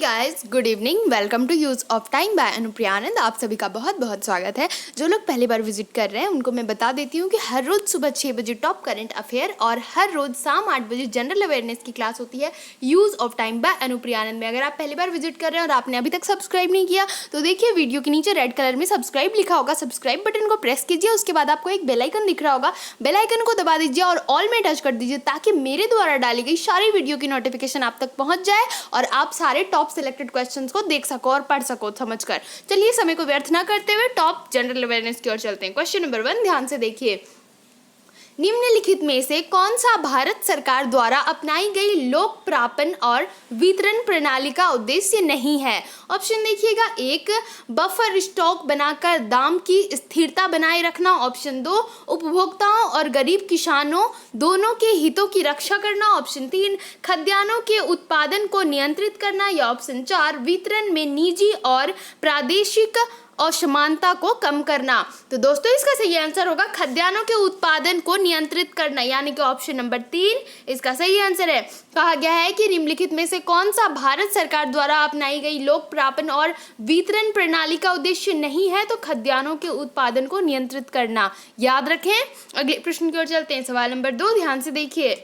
Guys, good evening. Welcome to use of time by Anupriya Anand. आप सभी का बहुत बहुत स्वागत है। जो लोग पहली बार विजिट कर रहे हैं उनको मैं बता देती हूँ कि हर रोज सुबह 6 बजे टॉप करंट अफेयर और हर रोज शाम 8 बजे जनरल अवेयरनेस की क्लास होती है use of time by Anupriya Anand में। अगर आप पहली बार विजिट कर रहे हैं और आपने अभी तक सब्सक्राइब नहीं किया तो देखिए वीडियो के नीचे रेड कलर में सब्सक्राइब लिखा होगा, सब्सक्राइब बटन को प्रेस कीजिए। उसके बाद आपको एक बेल आइकन दिख रहा होगा, बेल आइकन को दबा दीजिए और ऑल में टच कर दीजिए ताकि मेरे द्वारा डाली गई सारी वीडियो की नोटिफिकेशन आप तक पहुंच जाए और आप सारे टॉप सिलेक्टेड क्वेश्चंस को देख सको और पढ़ सको समझकर। चलिए समय को व्यर्थ ना करते हुए टॉप जनरल अवेयरनेस की ओर चलते हैं। क्वेश्चन नंबर 1 ध्यान से देखिए। निम्नलिखित में से कौन सा भारत सरकार द्वारा अपनाई गई लोक प्रापण और वितरण प्रणाली का उद्देश्य नहीं है? ऑप्शन देखिएगा, 1 बफर स्टॉक बनाकर दाम की स्थिरता बनाए रखना। ऑप्शन 2 उपभोक्ताओं और गरीब किसानों दोनों के हितों की रक्षा करना। ऑप्शन 3 खाद्यान्नों के उत्पादन को नियंत्रित करना। या ऑप्शन 4 वितरण में निजी और प्रादेशिक असमानता को कम करना। तो दोस्तों इसका सही आंसर होगा खाद्यान्नों के उत्पादन को नियंत्रित करना, यानी कि ऑप्शन नंबर 3 इसका सही आंसर है। कहा गया है कि निम्नलिखित में से कौन सा भारत सरकार द्वारा अपनाई गई लोक प्रापण और वितरण प्रणाली का उद्देश्य नहीं है? तो खाद्यान्नों के उत्पादन को नियंत्रित करना। याद रखें। अगले प्रश्न की ओर चलते हैं। सवाल नंबर 2 ध्यान से देखिए।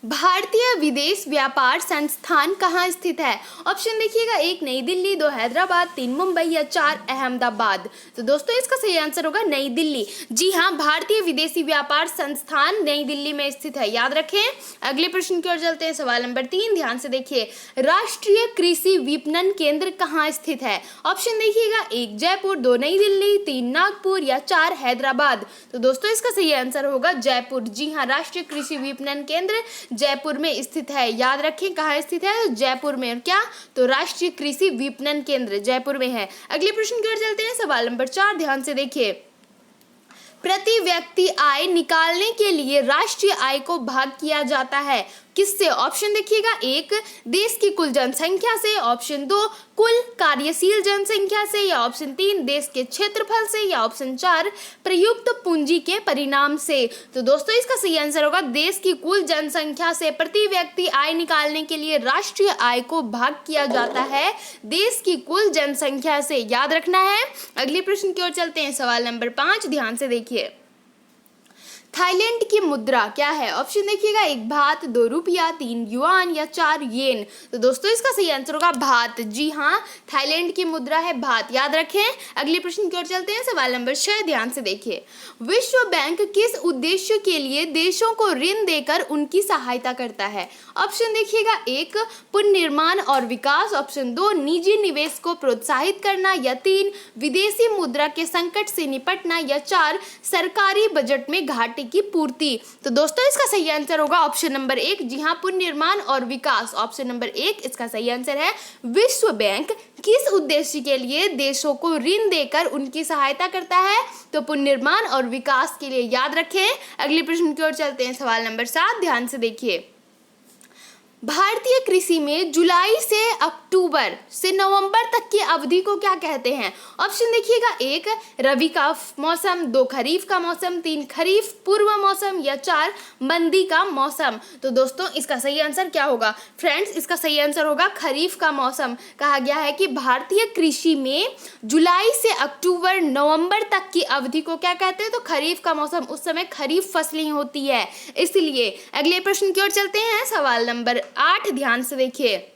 भारतीय विदेश व्यापार संस्थान कहाँ स्थित है? ऑप्शन देखिएगा, 1 नई दिल्ली, 2 हैदराबाद, 3 मुंबई या 4 अहमदाबाद। तो दोस्तों इसका सही आंसर होगा नई दिल्ली। जी हाँ, भारतीय विदेशी व्यापार संस्थान नई दिल्ली में स्थित है। याद रखें। अगले प्रश्न की ओर चलते हैं। सवाल नंबर 3 ध्यान से देखिए। राष्ट्रीय कृषि विपणन केंद्र कहाँ स्थित है? ऑप्शन देखिएगा, 1 जयपुर, 2 नई दिल्ली, 3 नागपुर या 4 हैदराबाद। तो दोस्तों इसका सही आंसर होगा जयपुर। जी हाँ, राष्ट्रीय कृषि विपणन केंद्र जयपुर में स्थित है। याद रखें कहाँ स्थित है? जयपुर में। और क्या? तो राष्ट्रीय कृषि विपणन केंद्र जयपुर में है। अगले प्रश्न की ओर चलते हैं। सवाल नंबर 4 ध्यान से देखिए। प्रति व्यक्ति आय निकालने के लिए राष्ट्रीय आय को भाग किया जाता है किससे? ऑप्शन देखिएगा, 1 देश की कुल जनसंख्या से। ऑप्शन 2 कुल कार्यशील जनसंख्या से। या ऑप्शन 3 देश के क्षेत्रफल से। या ऑप्शन 4 प्रयुक्त पूंजी के परिणाम से। तो दोस्तों इसका सही आंसर होगा देश की कुल जनसंख्या से प्रति व्यक्ति आय निकालने के लिए राष्ट्रीय आय को भाग किया जाता है देश की कुल जनसंख्या से। याद रखना है। अगले प्रश्न की ओर चलते हैं। सवाल नंबर 5 ध्यान से देखिए। थाईलैंड की मुद्रा क्या है? ऑप्शन देखिएगा, 1 भात, 2 रुपया, 3 युआन या 4 येन। तो दोस्तों इसका सही आंसर होगा भात। जी हाँ, थाईलैंड की मुद्रा है भात। याद रखें। अगले प्रश्न की ओर चलते हैं। सवाल नंबर 6 ध्यान से देखिए। विश्व बैंक किस उद्देश्य के लिए देशों को ऋण देकर उनकी सहायता करता है? ऑप्शन देखिएगा, 1 पुनर्निर्माण और विकास। ऑप्शन 2 निजी निवेश को प्रोत्साहित करना। या 3 विदेशी मुद्रा के संकट से निपटना। या 4 सरकारी बजट में घाटे की पूर्ति। तो दोस्तों इसका सही आंसर होगा ऑप्शन नंबर 1। जी हाँ, पुनर्निर्माण और विकास। ऑप्शन नंबर 1 इसका सही आंसर है। विश्व बैंक किस उद्देश्य के लिए देशों को ऋण देकर उनकी सहायता करता है? तो पुनर्निर्माण और विकास के लिए। याद रखें। अगले प्रश्न की ओर चलते हैं। सवाल नंबर 7 ध्यान से देखिए। भारतीय कृषि में जुलाई से अक्टूबर से नवंबर तक की अवधि को क्या कहते हैं? ऑप्शन देखिएगा, 1 रबी का मौसम, 2 खरीफ का मौसम, 3 खरीफ पूर्व मौसम या 4 मंदी का मौसम। तो दोस्तों इसका सही आंसर क्या होगा? फ्रेंड्स इसका सही आंसर होगा खरीफ का मौसम। कहा गया है कि भारतीय कृषि में जुलाई से अक्टूबर नवंबर तक की अवधि को क्या कहते हैं? तो खरीफ का मौसम। उस समय खरीफ फसलें होती है इसलिए। अगले प्रश्न की ओर चलते हैं। सवाल नंबर 8 ध्यान से देखिए।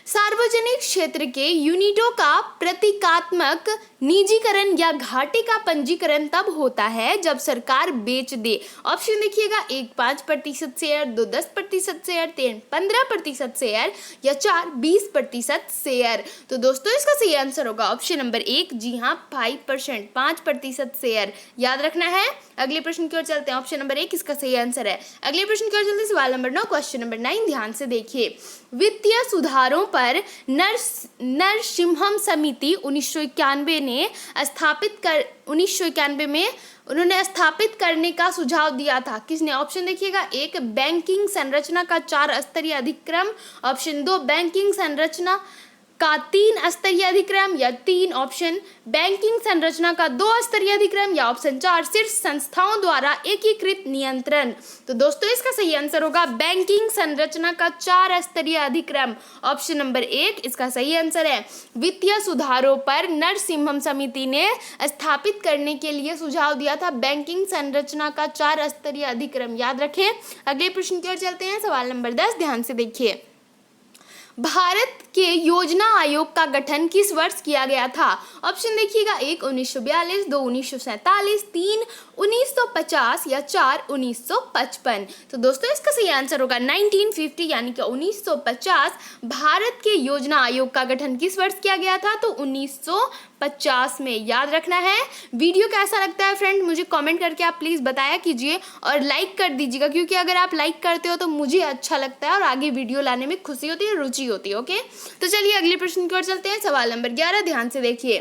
सार्वजनिक क्षेत्र के यूनिटों का प्रतीकात्मक निजीकरण या घाटे का पंजीकरण तब होता है जब सरकार बेच दे। ऑप्शन देखिएगा, 1 5% शेयर, 2 10% शेयर, 3 15% शेयर या 4 20% शेयर। तो दोस्तों इसका सही आंसर होगा ऑप्शन नंबर 1। जी हाँ, 5% 5% शेयर। याद रखना है। अगले प्रश्न की ओर चलते हैं। ऑप्शन नंबर 1 इसका सही आंसर है। अगले प्रश्न की ओर चलते हैं। सवाल नंबर 9 क्वेश्चन नंबर 9 ध्यान से देखिए। वित्तीय सुधारों पर नरसिम्हम समिति 1991 ने 1991 में उन्होंने स्थापित करने का सुझाव दिया था। किसने? ऑप्शन देखिएगा, 1 बैंकिंग संरचना का 4 स्तरीय अधिक्रम। ऑप्शन 2 बैंकिंग संरचना का 3 स्तरीय अधिक्रम, या 3 ऑप्शन बैंकिंग संरचना का 2 स्तरीय अधिक्रम, या ऑप्शन 4 शीर्ष संस्थाओं द्वारा एकीकृत नियंत्रण। तो दोस्तों इसका सही आंसर होगा बैंकिंग संरचना का 4 स्तरीय अधिक्रम। ऑप्शन नंबर 1 इसका सही आंसर है। वित्तीय सुधारों पर नरसिम्हम समिति ने स्थापित करने के लिए सुझाव दिया था बैंकिंग संरचना का 4 स्तरीय अधिक्रम। याद रखें। अगले प्रश्न की ओर चलते हैं। सवाल नंबर 10 ध्यान से देखिए। भारत के योजना आयोग का गठन किस वर्ष किया गया था? ऑप्शन देखिएगा 1 1942, 2 1947, 3 1950 या 4 1955। तो दोस्तों इसका सही आंसर होगा 1950 यानी कि 1950। भारत के योजना आयोग का गठन किस वर्ष किया गया था? तो 1950 में। याद रखना है। वीडियो कैसा लगता है फ्रेंड मुझे कमेंट करके आप प्लीज़ बताया कीजिए और लाइक कर दीजिएगा, क्योंकि अगर आप लाइक करते हो तो मुझे अच्छा लगता है और आगे वीडियो लाने में खुशी होती है, रुचि होती है। ओके, तो चलिए अगले प्रश्न की ओर चलते हैं। सवाल नंबर 11 ध्यान से देखिए।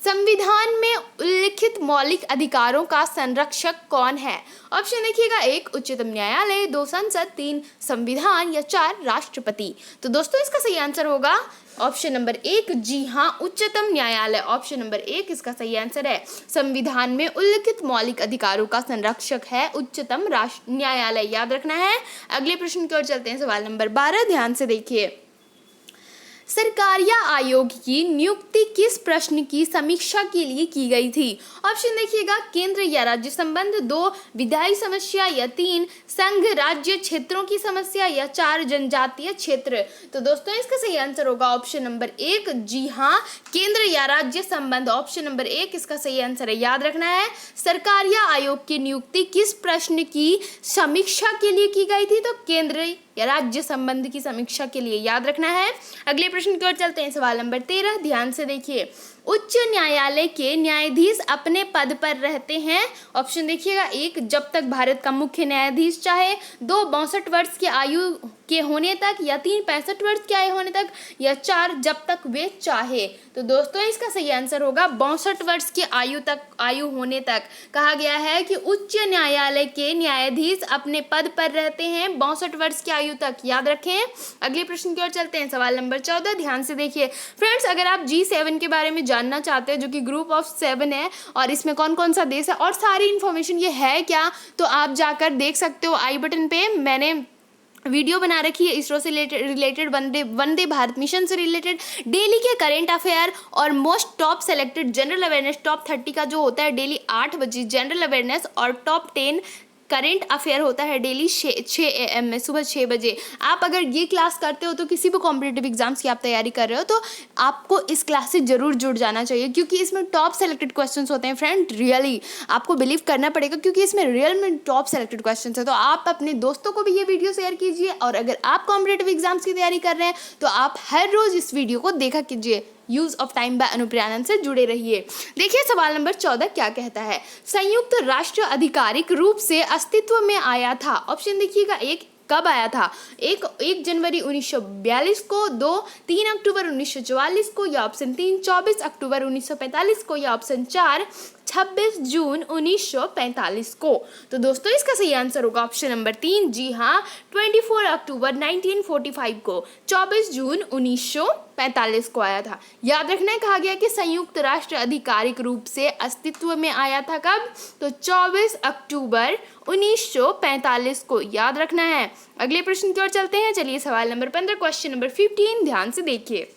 संविधान में उल्लिखित मौलिक अधिकारों का संरक्षक कौन है? ऑप्शन देखिएगा 1 उच्चतम न्यायालय, 2 संसद, 3 संविधान या 4 राष्ट्रपति। तो दोस्तों इसका सही आंसर होगा ऑप्शन नंबर 1, जी हाँ उच्चतम न्यायालय। ऑप्शन नंबर 1 इसका सही आंसर है। संविधान में उल्लिखित मौलिक अधिकारों का संरक्षक है उच्चतम न्यायालय। याद रखना है। अगले प्रश्न की ओर चलते हैं। सवाल नंबर 12 ध्यान से देखिए। सरकारिया आयोग की नियुक्ति किस प्रश्न की समीक्षा के लिए की गई थी? ऑप्शन देखिएगा केंद्र या राज्य संबंध, 2 विधायी समस्या या 3 संघ राज्य क्षेत्रों की समस्या या 4 जनजातीय क्षेत्र। तो दोस्तों इसका सही आंसर होगा ऑप्शन नंबर 1, जी हाँ केंद्र या राज्य संबंध। ऑप्शन नंबर 1 इसका सही आंसर है। याद रखना है। सरकारिया आयोग की नियुक्ति किस प्रश्न की समीक्षा के लिए की गई थी? तो केंद्र या राज्य संबंध की समीक्षा के लिए। याद रखना है। अगले प्रश्न की ओर चलते हैं। सवाल नंबर 13 ध्यान से देखिए। उच्च न्यायालय के न्यायाधीश अपने पद पर रहते हैं। ऑप्शन देखिएगा 1 जब तक भारत का मुख्य न्यायाधीश चाहे, 2 62 वर्ष की आयु के होने तक, या 3 65 वर्ष की आयु होने तक, या 4 जब तक वे चाहे। तो दोस्तों इसका सही आंसर होगा 62 वर्ष की आयु होने तक। कहा गया है कि उच्च न्यायालय के न्यायाधीश अपने पद पर रहते हैं 62 वर्ष की आयु तक। याद रखें। अगले प्रश्न की ओर चलते हैं। सवाल नंबर 14 ध्यान से देखिए। फ्रेंड्स अगर आप G7 के बारे में जानना चाहते हैं जो कि ग्रुप ऑफ 7 है और इसमें कौन कौन सा देश है और सारी इन्फॉर्मेशन ये है क्या, तो आप जाकर देख सकते हो। आई बटन पे मैंने वीडियो बना रखी है इसरो से रिलेटेड, वंदे भारत मिशन से रिलेटेड, डेली के करंट अफेयर और most top selected general awareness top 30 का जो होता है डेली 8 बजे जनरल अवेयरनेस, और टॉप 10 करंट अफेयर होता है डेली 6 AM में, सुबह 6 बजे। आप अगर ये क्लास करते हो तो किसी भी कॉम्पिटिटिव एग्जाम्स की आप तैयारी कर रहे हो तो आपको इस क्लास से जरूर जुड़ जाना चाहिए, क्योंकि इसमें टॉप सेलेक्टेड क्वेश्चंस होते हैं फ्रेंड। रियली आपको बिलीव करना पड़ेगा, क्योंकि इसमें रियल में टॉप सेलेक्टेड क्वेश्चंस है। तो आप अपने दोस्तों को भी ये वीडियो शेयर कीजिए, और अगर आप कॉम्पिटिटिव एग्जाम्स की तैयारी कर रहे हैं तो आप हर रोज इस वीडियो को देखा कीजिए। Use of time by Anupriya Anand से जुड़े रहिए। देखिए सवाल नंबर 14 क्या कहता है। संयुक्त राष्ट्र आधिकारिक रूप से अस्तित्व में आया था। ऑप्शन देखिएगा 1 कब आया था? 1 जनवरी 1942 को, 2 3 अक्टूबर 1944 को, या ऑप्शन 3 24 अक्टूबर 1945 को, या ऑप्शन 4 26 जून 1945 को। तो दोस्तों इसका सही आंसर होगा ऑप्शन नंबर 3, जी हाँ 24 अक्टूबर 1945 को, 24 जून 1945 को आया था। याद रखना है। कहा गया कि संयुक्त राष्ट्र आधिकारिक रूप से अस्तित्व में आया था कब? तो 24 अक्टूबर 1945 को। याद रखना है। अगले प्रश्न की ओर चलते हैं। चलिए सवाल नंबर 15 क्वेश्चन नंबर 15 ध्यान से देखिए।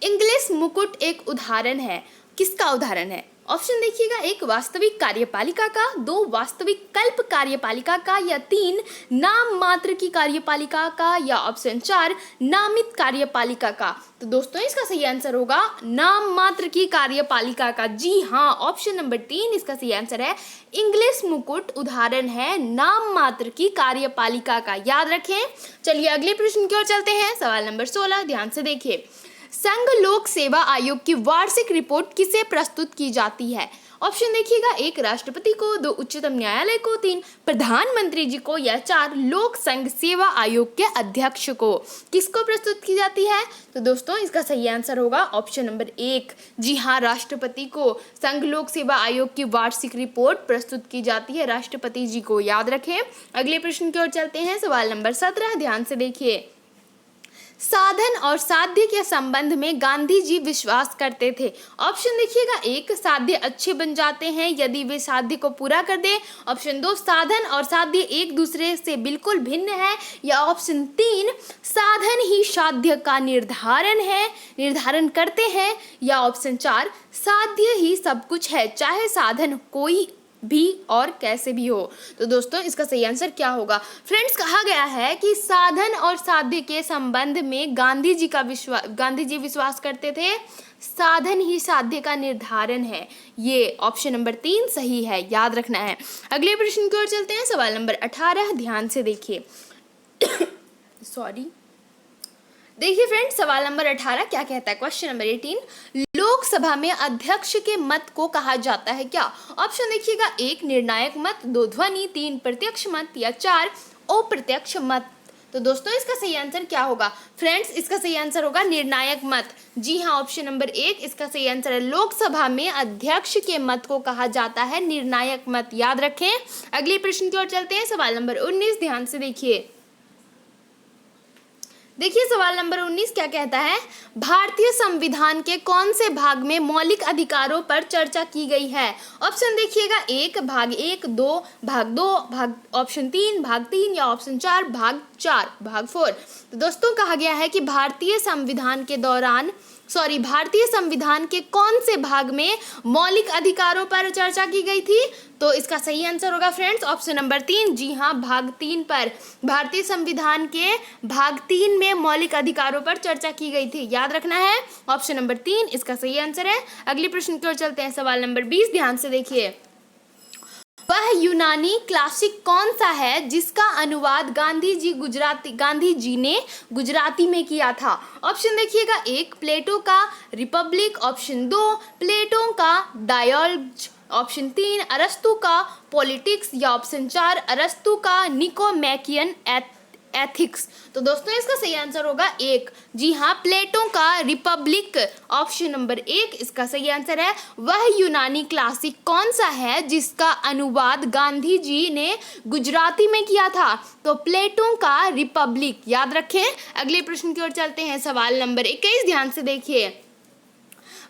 इंग्लिश मुकुट एक उदाहरण है। किसका उदाहरण है? ऑप्शन देखिएगा 1 वास्तविक कार्यपालिका का, 2 वास्तविक कल्प कार्यपालिका का, या 3 नाम मात्र की कार्यपालिका का, या ऑप्शन 4 नामित कार्यपालिका का। तो दोस्तों इसका सही आंसर होगा नाम मात्र की कार्यपालिका का। जी हाँ ऑप्शन नंबर 3 इसका सही आंसर है। इंग्लिश मुकुट उदाहरण है नाम मात्र की कार्यपालिका का। याद रखें। चलिए अगले प्रश्न की ओर चलते हैं। सवाल नंबर 16 ध्यान से देखिए। संघ लोक सेवा आयोग की वार्षिक रिपोर्ट किसे प्रस्तुत की जाती है? ऑप्शन देखिएगा 1 राष्ट्रपति को, 2 उच्चतम न्यायालय को, 3 प्रधानमंत्री जी को, या 4 लोक संघ सेवा आयोग के अध्यक्ष को। किसको प्रस्तुत की जाती है? तो दोस्तों इसका सही आंसर होगा ऑप्शन नंबर 1, जी हाँ राष्ट्रपति को संघ लोक सेवा आयोग की वार्षिक रिपोर्ट प्रस्तुत की जाती है राष्ट्रपति जी को। याद रखें। अगले प्रश्न की ओर चलते हैं। सवाल नंबर 17 ध्यान से देखिए। साधन और साध्य के संबंध में गांधी जी विश्वास करते थे? ऑप्शन देखिएगा, एक, साध्य अच्छे बन जाते हैं यदि वे साध्य को पूरा कर दे। ऑप्शन दो, साधन और साध्य एक दूसरे से बिल्कुल भिन्न है। या ऑप्शन तीन, साधन ही साध्य का निर्धारण करते हैं। या ऑप्शन चार, साध्य ही सब कुछ है, चाहे साधन कोई भी और कैसे भी हो। तो दोस्तों इसका सही आंसर क्या होगा? फ्रेंड्स, कहा गया है कि साधन और साध्य के संबंध में गांधी जी विश्वास करते थे, साधन ही साध्य का निर्धारण है। ये ऑप्शन नंबर 3 सही है, याद रखना है। अगले प्रश्न की ओर चलते हैं, सवाल नंबर 18, ध्यान से देखिए। देखिए फ्रेंड्स, सवाल नंबर 18 क्या कहता है? क्वेश्चन नंबर 18, लोकसभा में अध्यक्ष के मत को कहा जाता है क्या? ऑप्शन देखिएगा, 1 निर्णायक मत, 2 ध्वनि, 3 प्रत्यक्ष मत या 4 अप्रत्यक्ष मत। तो दोस्तों इसका सही आंसर क्या होगा? फ्रेंड्स, इसका सही आंसर होगा निर्णायक मत। जी हाँ, ऑप्शन नंबर 1 इसका सही आंसर है। लोकसभा में अध्यक्ष के मत को कहा जाता है निर्णायक मत, याद रखें। अगले प्रश्न की ओर चलते हैं, सवाल नंबर 19, ध्यान से देखिए। देखिए सवाल नंबर 19 क्या कहता है? भारतीय संविधान के कौन से भाग में मौलिक अधिकारों पर चर्चा की गई है? ऑप्शन देखिएगा, 1 भाग 1, 2 भाग 2, ऑप्शन 3 भाग 3 या ऑप्शन 4 भाग 4। तो दोस्तों कहा गया है कि भारतीय संविधान के कौन से भाग में मौलिक अधिकारों पर चर्चा की गई थी? तो इसका सही आंसर होगा फ्रेंड्स ऑप्शन नंबर 3। जी हाँ, भाग 3 पर, भारतीय संविधान के भाग 3 में मौलिक अधिकारों पर चर्चा की गई थी, याद रखना है। ऑप्शन नंबर 3 इसका सही आंसर है। अगले प्रश्न की ओर चलते हैं, सवाल नंबर 20, ध्यान से देखिए। वह यूनानी क्लासिक कौन सा है जिसका अनुवाद गांधी जी ने गुजराती में किया था? ऑप्शन देखिएगा, 1 प्लेटो का रिपब्लिक, ऑप्शन 2 प्लेटो का डायलॉग्स, ऑप्शन 3 अरस्तु का पॉलिटिक्स या ऑप्शन 4 अरस्तु का निकोमैकियन एथिक्स। तो दोस्तों इसका सही आंसर होगा 1। जी हाँ, प्लेटो का रिपब्लिक, ऑप्शन नंबर 1 इसका सही आंसर है। वह यूनानी क्लासिक कौन सा है जिसका अनुवाद गांधी जी ने गुजराती में किया था? तो प्लेटो का रिपब्लिक, याद रखें। अगले प्रश्न की ओर चलते हैं, सवाल नंबर 21, ध्यान से देखिए।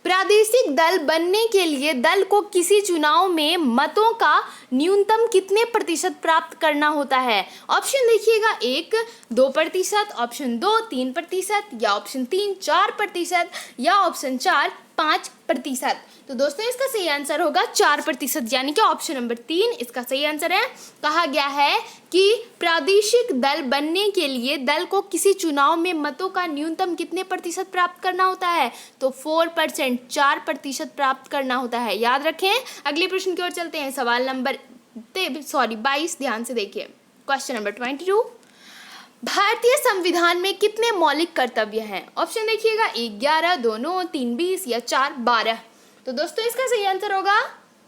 प्रादेशिक दल बनने के लिए दल को किसी चुनाव में मतों का न्यूनतम कितने प्रतिशत प्राप्त करना होता है? ऑप्शन देखिएगा, 1 2%, ऑप्शन 2 3% या ऑप्शन 3 4% या ऑप्शन 4 5%। तो दोस्तों इसका सही आंसर होगा 4%, यानी कि ऑप्शन नंबर 3 इसका सही आंसर है। कहा गया है कि प्रादेशिक दल बनने के लिए दल को किसी चुनाव में मतों का न्यूनतम कितने प्रतिशत प्राप्त करना होता है? तो 4%, 4% प्राप्त करना होता है, याद रखें। अगले प्रश्न की ओर चलते हैं, सवाल नंबर 22, ध्यान से देखिए। क्वेश्चन नंबर 22, भारतीय संविधान में कितने मौलिक कर्तव्य हैं? ऑप्शन देखिएगा, 1 11, 2 9, 3 20 या 4 12। तो दोस्तों इसका सही आंसर होगा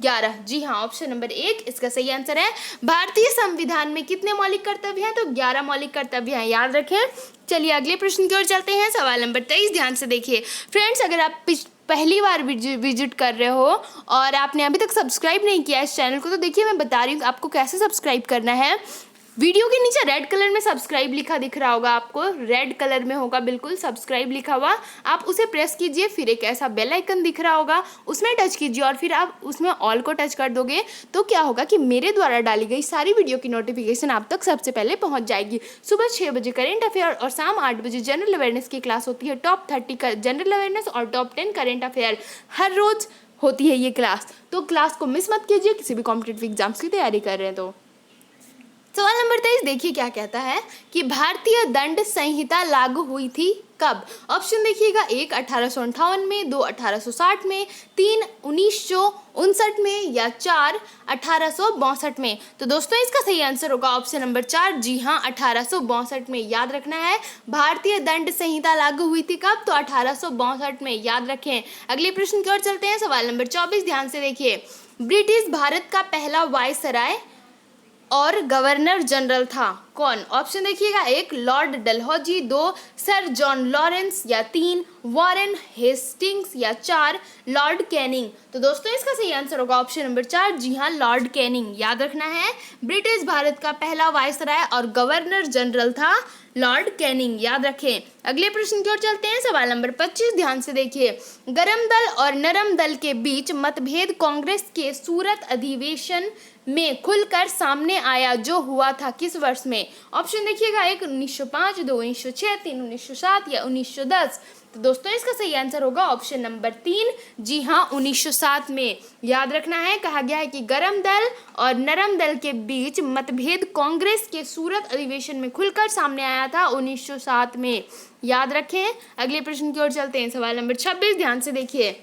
11। जी हाँ, ऑप्शन नंबर 1 इसका सही आंसर है। भारतीय संविधान में कितने मौलिक कर्तव्य हैं? तो 11 मौलिक कर्तव्य हैं, याद रखें। चलिए अगले प्रश्न की ओर चलते हैं, सवाल नंबर 23, ध्यान से देखिए। फ्रेंड्स, अगर आप पहली बार विजिट कर रहे हो और आपने अभी तक सब्सक्राइब नहीं किया इस चैनल को, तो देखिए मैं बता रही हूँ आपको कैसे सब्सक्राइब करना है। वीडियो के नीचे रेड कलर में सब्सक्राइब लिखा दिख रहा होगा आपको, रेड कलर में होगा बिल्कुल सब्सक्राइब लिखा हुआ, आप उसे प्रेस कीजिए। फिर एक ऐसा बेल आइकन दिख रहा होगा, उसमें टच कीजिए और फिर आप उसमें ऑल को टच कर दोगे तो क्या होगा कि मेरे द्वारा डाली गई सारी वीडियो की नोटिफिकेशन आप तक सबसे पहले पहुंच जाएगी। सुबह 6 बजे करेंट अफेयर और शाम 8 बजे जनरल अवेयरनेस की क्लास होती है। टॉप 30 जनरल अवेयरनेस और टॉप 10 करेंट अफेयर हर रोज होती है ये क्लास, तो क्लास को मिस मत कीजिए किसी भी कॉम्पिटिटिव एग्जाम्स की तैयारी कर रहे हैं तो। सवाल नंबर 23 देखिए क्या कहता है कि भारतीय दंड संहिता लागू हुई थी कब? ऑप्शन देखिएगा, 1 1858 में, 2 1860 में, 3 1959 में या 4 1862 में। तो दोस्तों इसका सही आंसर होगा ऑप्शन नंबर 4। जी हाँ, 1862 में, याद रखना है। भारतीय दंड संहिता लागू हुई थी कब? तो 1862 में, याद रखें। अगले प्रश्न की ओर चलते हैं, सवाल नंबर 24, ध्यान से देखिए। ब्रिटिश भारत का पहला वायसराय और गवर्नर जनरल था कौन? ऑप्शन देखिएगा, 1 Lord Dalhousie, 2 sir John Lawrence या 3 वॉरेन हेस्टिंग्स या 4 लॉर्ड कैनिंग। तो दोस्तों इसका सही आंसर होगा ऑप्शन नंबर 4। जी हाँ, लॉर्ड कैनिंग, याद रखना है। ब्रिटिश भारत का पहला वायसराय और गवर्नर जनरल था लॉर्ड कैनिंग, याद रखें। अगले प्रश्न की ओर चलते हैं, सवाल नंबर 25 ध्यान से देखिए। गरम दल और नरम दल के बीच मतभेद कांग्रेस के सूरत अधिवेशन में खुलकर सामने आया जो हुआ था किस वर्ष में? ऑप्शन देखिएगा, 1 1905, 2 1906, 3 1907 या 1910। तो दोस्तों इसका सही आंसर होगा ऑप्शन नंबर 3, जी हाँ 1907 में। याद रखना है, कहा गया है कि गरम दल और नरम दल के बीच मतभेद कांग्रेस के सूरत अधिवेशन में खुलकर सामने आया था 1907 में, याद रखें। अगले प्रश्न की ओर चलते हैं, सवाल नंबर 26 ध्यान से देखिए।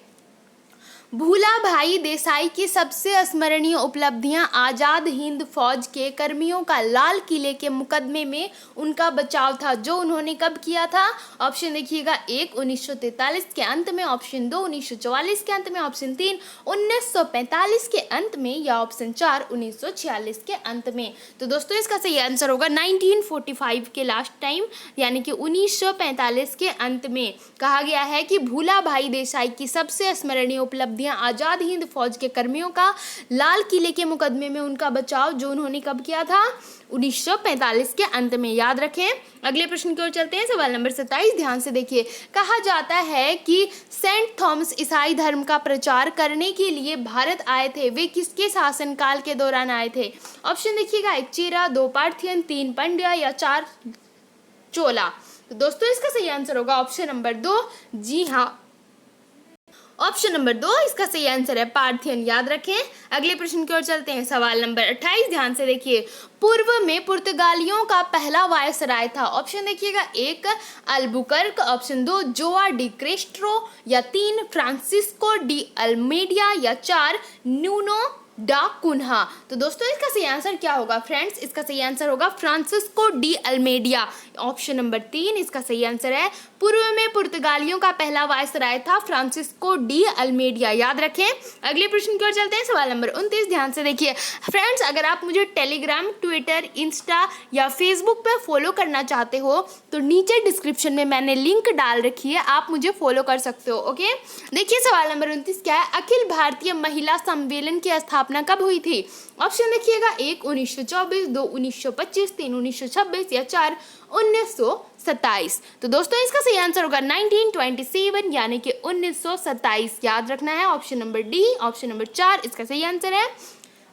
भूला भाई देसाई की सबसे स्मरणीय उपलब्धियां आजाद हिंद फौज के कर्मियों का लाल किले के मुकदमे में उनका बचाव था, जो उन्होंने कब किया था? ऑप्शन देखिएगा, 1 1943 के अंत में, ऑप्शन 2 1944 के अंत में, ऑप्शन 3 1945 के अंत में या ऑप्शन 4 1946 के अंत में। तो दोस्तों इसका सही आंसर होगा 1945 के लास्ट टाइम, यानी कि 1945 के अंत में। कहा गया है कि भूला भाई देसाई की सबसे स्मरणीय उपलब्धि आजाद हिंद फौज के कर्मियों का लाल किले के मुकदमे में उनका बचाव, जो उन्होंने कब किया था? 1945 के अंत में, याद रखें। अगले प्रश्न की ओर चलते हैं, सवाल नंबर 27 ध्यान से देखिए। कहा जाता है कि सेंट थॉमस ईसाई धर्म का प्रचार करने के लिए भारत आए थे, वे किसके शासनकाल के दौरान आए थे? ऑप्शन देखिएगा, 1 चेरा, 2 पार्थियन, 3 पंड्या या 4 चोला। तो दोस्तों इसका सही आंसर होगा ऑप्शन नंबर 2, जी हाँ ऑप्शन नंबर 2 इसका सही आंसर है, पार्थियन, याद रखें। अगले प्रश्न की ओर चलते हैं, सवाल नंबर 28 ध्यान से देखिए। पूर्व में पुर्तगालियों का पहला वायसराय था। ऑप्शन देखिएगा, 1 अल्बुकर्क, ऑप्शन 2 जोआ डी क्रेस्ट्रो या 3 फ्रांसिस्को डी अल्मेडिया या 4 न्यूनो डा कुन्हा। तो दोस्तों इसका सही आंसर क्या होगा फ्रेंड्स? इसका सही आंसर होगा फ्रांसिस्को डी अल्मेडिया, ऑप्शन नंबर 3 इसका सही आंसर है। पूर्व में पुर्तगालियों का पहला वायसराय था फ्रांसिस्को डी अल्मेडिया, याद रखें। अगले प्रश्न की ओर चलते हैं, सवाल नंबर 29 ध्यान से देखिए। फ्रेंड्स अगर आप मुझे टेलीग्राम, ट्विटर, इंस्टा या फेसबुक पे फॉलो करना चाहते हो तो नीचे डिस्क्रिप्शन में मैंने लिंक डाल रखी है, आप मुझे फॉलो कर सकते हो। ओके, देखिए सवाल नंबर 29 क्या है? अखिल भारतीय महिला सम्मेलन की स्थापना कब हुई थी? ऑप्शन देखिएगा, 1 1924, 2 1925, 3 1926 या 4 1927। तो दोस्तों इसका सही आंसर होगा 1927, यानी कि 1927, याद रखना है। Option number D, option number 4 इसका सही आंसर है।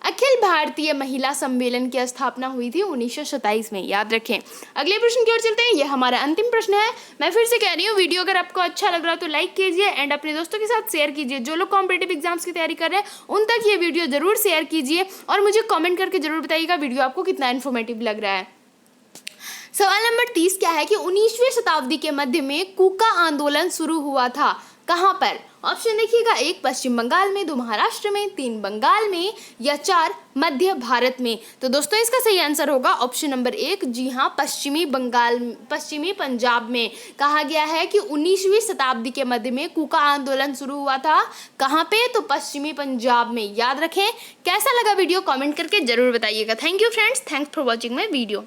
अखिल भारतीय महिला सम्मेलन की स्थापना हुई थी 1927 में, याद रखें। अगले प्रश्न की ओर चलते हैं, यह हमारा अंतिम प्रश्न है। मैं फिर से कह रही हूँ, वीडियो अगर आपको अच्छा लग रहा है तो लाइक कीजिए एंड अपने दोस्तों के साथ शेयर कीजिए। जो लोग कॉम्पिटिटिव एग्जाम्स की तैयारी कर रहे हैं उन तक ये वीडियो जरूर शेयर कीजिए और मुझे कॉमेंट करके जरूर बताइएगा वीडियो आपको कितना इन्फॉर्मेटिव लग रहा है। सवाल नंबर 30 क्या है कि 19वीं शताब्दी के मध्य में कूका आंदोलन शुरू हुआ था, कहां पर? ऑप्शन देखिएगा, 1 पश्चिम बंगाल में, 2 महाराष्ट्र में, 3 बंगाल में या 4 मध्य भारत में। तो दोस्तों इसका सही आंसर होगा ऑप्शन नंबर 1, जी हाँ पश्चिमी बंगाल, पश्चिमी पंजाब में। कहा गया है कि 19वीं शताब्दी के मध्य में कूका आंदोलन शुरू हुआ था, कहाँ पे? तो पश्चिमी पंजाब में, याद रखें। कैसा लगा वीडियो कमेंट करके जरूर बताइएगा। Thank you friends, thanks for watching my video.